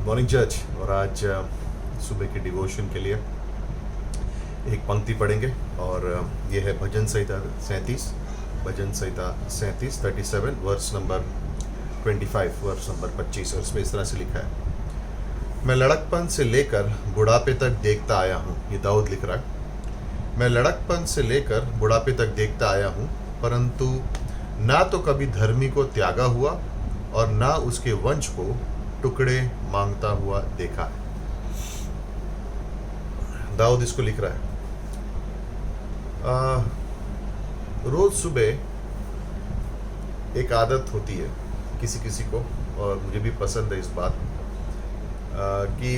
Morning church. और आज सुबह के डिवोशन के लिए एक पंक्ति पढ़ेंगे और ये है भजन संहिता 37, भजन संहिता 37 वर्स नंबर 25, वर्स नंबर 25। और इसमें इस तरह से लिखा है, मैं लड़कपन से लेकर बुढ़ापे तक देखता आया हूँ। ये दाऊद लिख रहा है। मैं लड़कपन से लेकर बुढ़ापे तक देखता आया हूँ, परंतु ना तो कभी धर्मी को त्यागा हुआ और ना उसके वंश को टुकड़े मांगता हुआ देखा है। दाऊद इसको लिख रहा है। रोज सुबह एक आदत होती है किसी किसी को, और मुझे भी पसंद है इस बात कि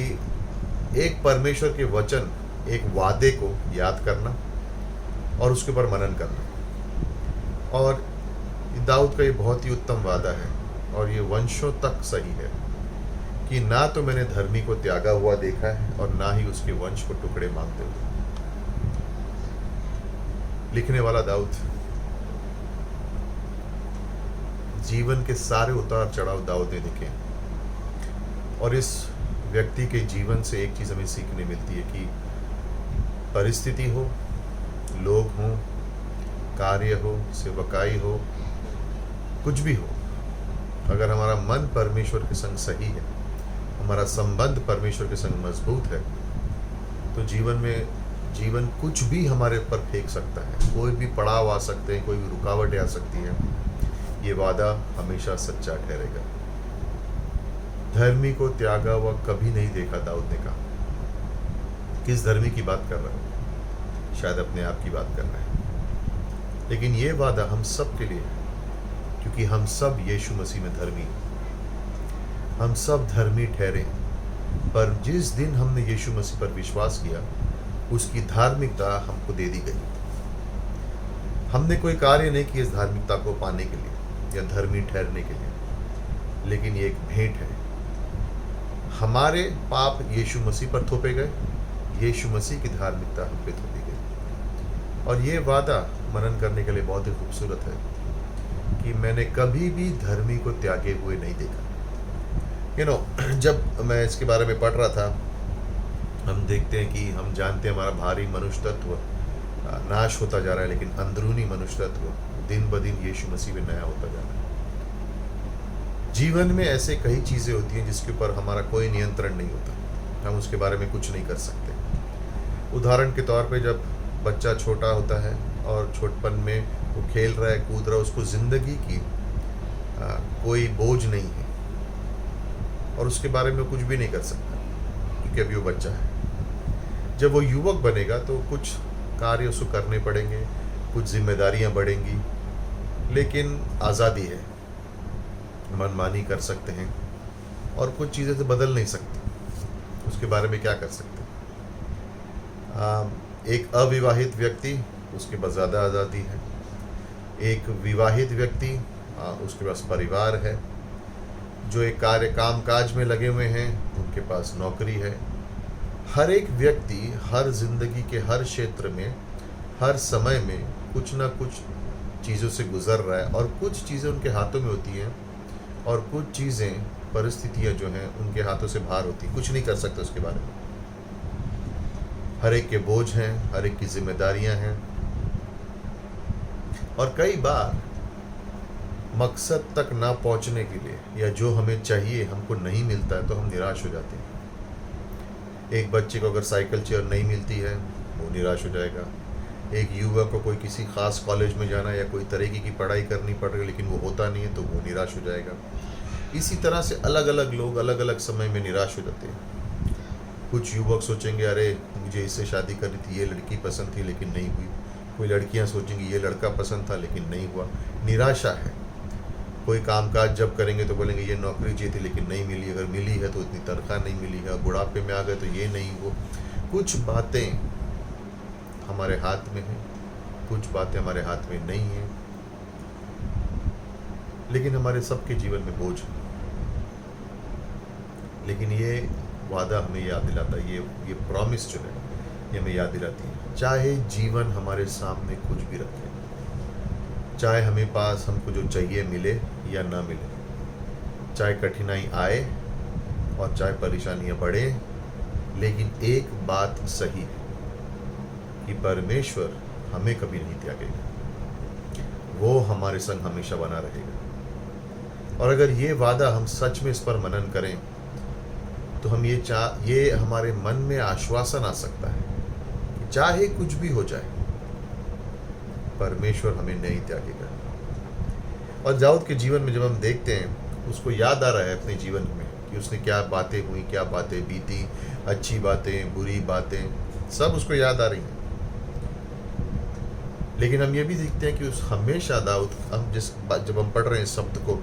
एक परमेश्वर के वचन, एक वादे को याद करना और उसके ऊपर मनन करना। और दाऊद का ये बहुत ही उत्तम वादा है और ये वंशों तक सही है कि ना तो मैंने धर्मी को त्यागा हुआ देखा है और ना ही उसके वंश को टुकड़े मांगते हुए। लिखने वाला दाऊद जीवन के सारे उतार चढ़ाव दाऊद ने लिखे, और इस व्यक्ति के जीवन से एक चीज हमें सीखने मिलती है कि परिस्थिति हो, लोग हो, कार्य हो, सेवकाई हो, कुछ भी हो, अगर हमारा मन परमेश्वर के संग सही है, हमारा संबंध परमेश्वर के संग मजबूत है, तो जीवन कुछ भी हमारे ऊपर फेंक सकता है। कोई भी पड़ाव आ सकते हैं, कोई भी रुकावटें आ सकती हैं। ये वादा हमेशा सच्चा ठहरेगा। धर्मी को त्यागा हुआ कभी नहीं देखा, दाऊद ने कहा। किस धर्मी की बात कर रहा है? शायद अपने आप की बात कर रहा है। लेकिन ये वादा हम सब के लिए है, क्योंकि हम सब यीशु मसीह में धर्मी हैं। हम सब धर्मी ठहरे, पर जिस दिन हमने यीशु मसीह पर विश्वास किया, उसकी धार्मिकता हमको दे दी गई। हमने कोई कार्य नहीं किया इस धार्मिकता को पाने के लिए या धर्मी ठहरने के लिए, लेकिन ये एक भेंट है। हमारे पाप यीशु मसीह पर थोपे गए, यीशु मसीह की धार्मिकता हम पे थोपी गई। और ये वादा मनन करने के लिए बहुत ही खूबसूरत है कि मैंने कभी भी धर्मी को त्यागे हुए नहीं देखा। जब मैं इसके बारे में पढ़ रहा था, हम देखते हैं कि हम जानते हैं हमारा भारी मनुष्य तत्व नाश होता जा रहा है, लेकिन अंदरूनी मनुष्य तत्व दिन ब दिन यीशु मसीह में नया होता जा रहा है। जीवन में ऐसे कई चीज़ें होती हैं जिसके ऊपर हमारा कोई नियंत्रण नहीं होता, हम उसके बारे में कुछ नहीं कर सकते। उदाहरण के तौर पे जब बच्चा छोटा होता है और छोटपन में वो खेल रहा है, कूद रहा है, उसको ज़िंदगी की कोई बोझ नहीं है और उसके बारे में कुछ भी नहीं कर सकता, क्योंकि अभी वो बच्चा है। जब वो युवक बनेगा तो कुछ कार्य उसको करने पड़ेंगे, कुछ जिम्मेदारियां बढ़ेंगी, लेकिन आज़ादी है, मनमानी कर सकते हैं और कुछ चीज़ें तो बदल नहीं सकते। उसके बारे में क्या कर सकते? एक अविवाहित व्यक्ति, उसके पास ज़्यादा आज़ादी है। एक विवाहित व्यक्ति, उसके पास परिवार है। जो एक काम काज में लगे हुए हैं, उनके पास नौकरी है। हर एक व्यक्ति हर जिंदगी के हर क्षेत्र में, हर समय में कुछ ना कुछ चीज़ों से गुजर रहा है, और कुछ चीज़ें उनके हाथों में होती हैं और कुछ चीज़ें, परिस्थितियां जो हैं उनके हाथों से बाहर होती, कुछ नहीं कर सकते उसके बारे में। हर एक के बोझ हैं, हर एक की जिम्मेदारियां हैं, और कई बार मकसद तक ना पहुंचने के लिए या जो हमें चाहिए हमको नहीं मिलता है तो हम निराश हो जाते हैं। एक बच्चे को अगर साइकिल चेयर नहीं मिलती है, वो निराश हो जाएगा। एक युवक को कोई किसी खास कॉलेज में जाना या कोई तरीके की पढ़ाई करनी पड़ रही, लेकिन वो होता नहीं है तो वो निराश हो जाएगा। इसी तरह से अलग अलग लोग अलग अलग समय में निराश हो जाते हैं। कुछ युवक सोचेंगे, अरे मुझे इससे शादी करनी थी, ये लड़की पसंद थी लेकिन नहीं हुई। कोई लड़कियां सोचेंगी ये लड़का पसंद था लेकिन नहीं हुआ। निराशा है। कोई कामकाज जब करेंगे तो बोलेंगे ये नौकरी चाहिए थी लेकिन नहीं मिली, अगर मिली है तो इतनी तनख्वाह नहीं मिली है, बुढ़ापे में आ गए तो ये नहीं, वो कुछ बातें हमारे हाथ में हैं, कुछ बातें हमारे हाथ में नहीं हैं, लेकिन हमारे सबके जीवन में बोझ है। लेकिन ये वादा हमें याद दिलाता है, ये प्रॉमिस जो है ये हमें याद दिलाती है, चाहे जीवन हमारे सामने कुछ भी रखे, चाहे हमें पास हमको जो चाहिए मिले या ना मिले, चाहे कठिनाई आए और चाहे परेशानियां बढ़ें, लेकिन एक बात सही है कि परमेश्वर हमें कभी नहीं त्यागेगा, वो हमारे संग हमेशा बना रहेगा। और अगर ये वादा हम सच में इस पर मनन करें तो हम ये हमारे मन में आश्वासन आ सकता है कि चाहे कुछ भी हो जाए, परमेश्वर हमें नहीं त्यागेगा। और दाऊद के जीवन में जब हम देखते हैं, उसको याद आ रहा है अपने जीवन में कि उसने क्या बातें हुई, क्या बातें बीती, अच्छी बातें, बुरी बातें, सब उसको याद आ रही हैं। लेकिन हम ये भी देखते हैं कि उस हमेशा दाऊद, जब हम पढ़ रहे हैं इस शब्द को,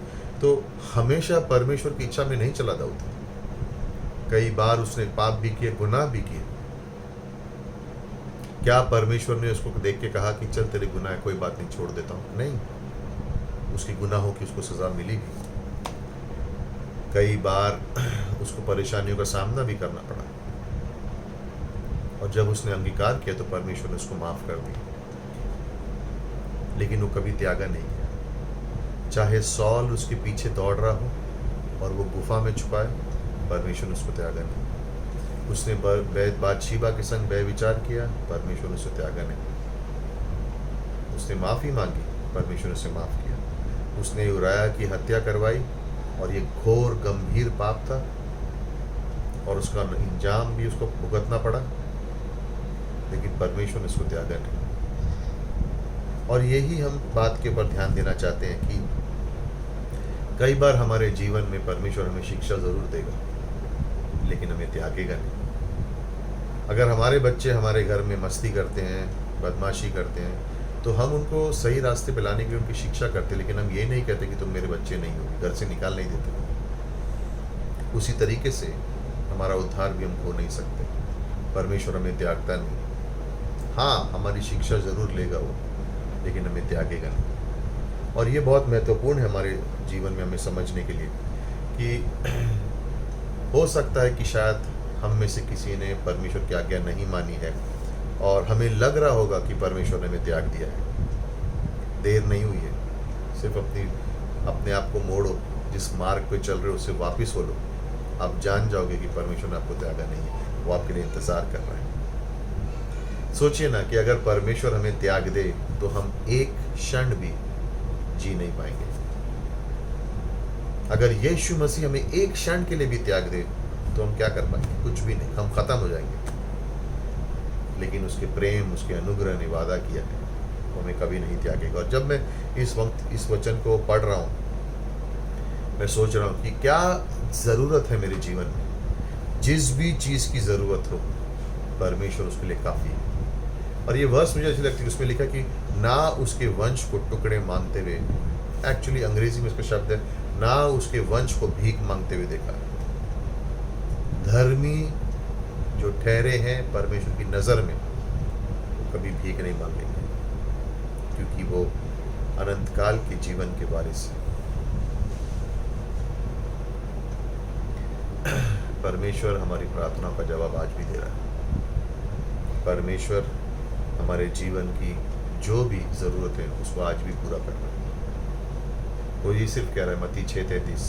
तो हमेशा परमेश्वर की इच्छा में नहीं चला दाऊद। कई बार उसने पाप भी किए, गुनाह भी किए। क्या परमेश्वर ने उसको देख के कहा कि चल तेरे गुनाह कोई बात नहीं, छोड़ देता हूं? नहीं, उसकी गुनाहों की उसको सजा मिली भी। कई बार उसको परेशानियों का सामना भी करना पड़ा, और जब उसने अंगीकार किया तो परमेश्वर ने उसको माफ कर दिया। लेकिन वो कभी त्यागा नहीं किया। चाहे सौल उसके पीछे दौड़ रहा हो और वो गुफा में छुपा है, परमेश्वर ने उसको त्यागा नहीं। उसने बातशीबा के संग व्यभिचार किया, परमेश्वर ने उसे त्यागा नहीं। उसने माफ़ी मांगी, परमेश्वर ने उसे माफ़ किया। उसने उराया की हत्या करवाई, और ये घोर गंभीर पाप था, और उसका इंजाम भी उसको भुगतना पड़ा, लेकिन परमेश्वर ने उसको त्यागा नहीं। और यही हम बात के ऊपर ध्यान देना चाहते हैं कि कई बार हमारे जीवन में परमेश्वर हमें शिक्षा ज़रूर देगा, लेकिन हमें त्यागेगा नहीं। अगर हमारे बच्चे हमारे घर में मस्ती करते हैं, बदमाशी करते हैं, तो हम उनको सही रास्ते पे लाने के लिए उनकी शिक्षा करते हैं, लेकिन हम ये नहीं कहते कि तुम मेरे बच्चे नहीं हो, घर से निकाल नहीं देते। उसी तरीके से हमारा उद्धार भी हम खो नहीं सकते। परमेश्वर हमें त्यागता नहीं। हाँ, हमारी शिक्षा ज़रूर लेगा वो, लेकिन हमें त्यागेगा नहीं। और ये बहुत महत्वपूर्ण है हमारे जीवन में हमें समझने के लिए कि हो सकता है कि शायद हम में से किसी ने परमेश्वर की आज्ञा नहीं मानी है, और हमें लग रहा होगा कि परमेश्वर ने हमें त्याग दिया है। देर नहीं हुई है, सिर्फ अपने आप को मोड़ो, जिस मार्ग पे चल रहे हो उससे वापस हो लो। आप जान जाओगे कि परमेश्वर ने आपको त्यागा नहीं है, वो आपके लिए इंतज़ार कर रहा है। सोचिए ना कि अगर परमेश्वर हमें त्याग दे तो हम एक क्षण भी जी नहीं पाएंगे। अगर यीशु मसीह हमें एक क्षण के लिए भी त्याग दे तो हम क्या कर पाएंगे? कुछ भी नहीं, हम खत्म हो जाएंगे। लेकिन उसके प्रेम, उसके अनुग्रह ने वादा किया है, वो हमें कभी नहीं त्यागेगा। और जब मैं इस वक्त इस वचन को पढ़ रहा हूँ, मैं सोच रहा हूँ कि क्या ज़रूरत है मेरे जीवन में। जिस भी चीज़ की ज़रूरत हो, परमेश्वर उसके लिए काफ़ी है। और ये वर्स मुझे अच्छी लगती है, उसमें लिखा कि ना उसके वंश को टुकड़े मांगते हुए, एक्चुअली अंग्रेजी में इसका शब्द है, ना उसके वंश को भीख मांगते हुए देखा। धर्मी जो ठहरे हैं परमेश्वर की नज़र में, वो कभी भीख नहीं मांगेंगे, क्योंकि वो अनंत काल के जीवन के वारिस हैं। परमेश्वर हमारी प्रार्थनाओं का जवाब आज भी दे रहा है। परमेश्वर हमारे जीवन की जो भी ज़रूरत है उसको आज भी पूरा कर रहा है। वो ये सिर्फ कह रहा है, मत्ती 6:33,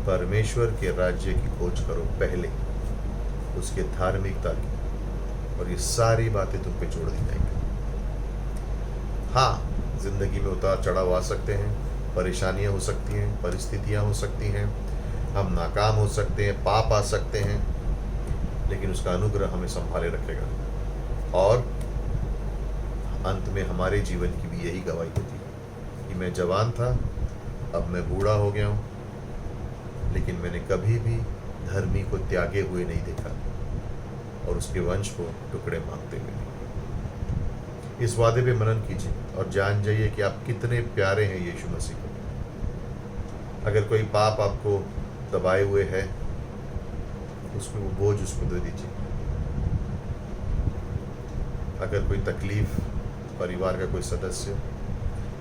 परमेश्वर के राज्य की खोज करो पहले, उसके धार्मिकता की, और ये सारी बातें तुम पे जोड़ दी जाएंगी। हाँ, जिंदगी में उतार चढ़ाव आ सकते हैं, परेशानियां हो सकती हैं, परिस्थितियां हो सकती हैं, हम नाकाम हो सकते हैं, पाप आ सकते हैं, लेकिन उसका अनुग्रह हमें संभाले रखेगा। और अंत में हमारे जीवन की भी यही गवाही होती है कि मैं जवान था, अब मैं बूढ़ा हो गया हूँ, लेकिन मैंने कभी भी धर्मी को त्यागे हुए नहीं देखा, और उसके वंश को टुकड़े मांगते हुए नहीं। इस वादे पे मनन कीजिए और जान जाइए कि आप कितने प्यारे हैं यीशु मसीह को। अगर कोई पाप आपको दबाए हुए है, उसमें वो बोझ उसको दे दीजिए। अगर कोई तकलीफ, परिवार का कोई सदस्य,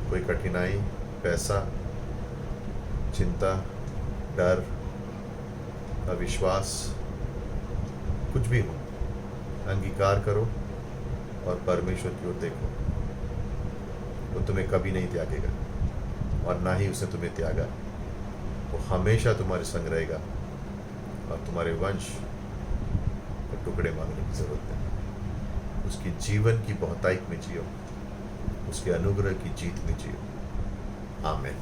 कोई कठिनाई, पैसा, चिंता, डर, अविश्वास, कुछ भी हो, अंगीकार करो और परमेश्वर की ओर देखो। वो तुम्हें कभी नहीं त्यागेगा, और ना ही उसने तुम्हें त्यागा। वो हमेशा तुम्हारे संग रहेगा, और तुम्हारे वंश को टुकड़े मांगने की ज़रूरत नहीं। उसकी जीवन की बहुतायत में जियो, उसके अनुग्रह की जीत में जियो। आमीन।